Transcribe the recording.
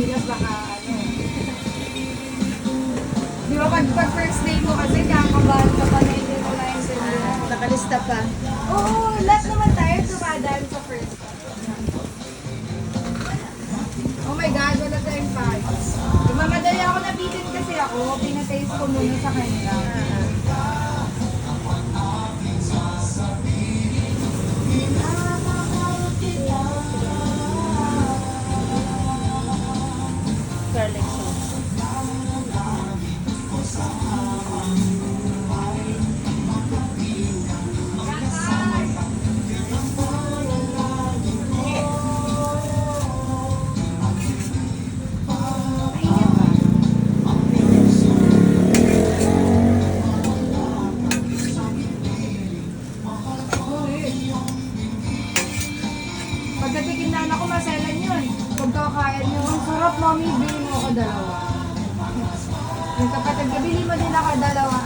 Pilipinas, baka ano. Di ba pag first day mo kasi kakabahan ka pa na hindi mo na-intindihan. Nakalista pa. Oo, lahat naman tayo tumadaan sa first day. Oh my God, wala tayong packs. Mamadali ako, nabitin kasi ako. Pinataste ko muna sa kanila. Garlic sauce. Pagkatikim na ako, maselan yun. Pagkakain nyo, ang sarap, mami, bili mo ako dalawa. Yung kapatid ko, bili mo din ako dalawa.